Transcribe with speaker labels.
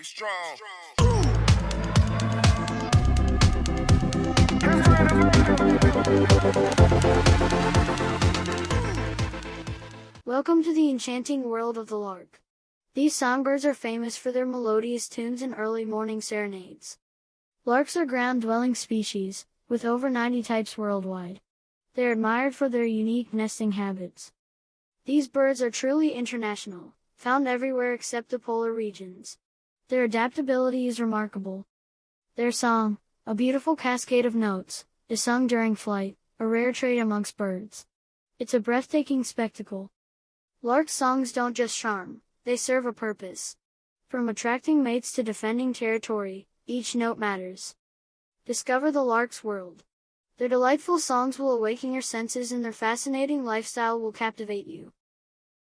Speaker 1: Get strong.
Speaker 2: Welcome to the enchanting world of the lark. These songbirds are famous for their melodious tunes and early morning serenades. Larks are ground-dwelling species, with over 90 types worldwide. They are admired for their unique nesting habits. These birds are truly international, found everywhere except the polar regions. Their adaptability is remarkable. Their song, a beautiful cascade of notes, is sung during flight, a rare trait amongst birds. It's a breathtaking spectacle. Lark songs don't just charm, they serve a purpose. From attracting mates to defending territory, each note matters. Discover the lark's world. Their delightful songs will awaken your senses and their fascinating lifestyle will captivate you.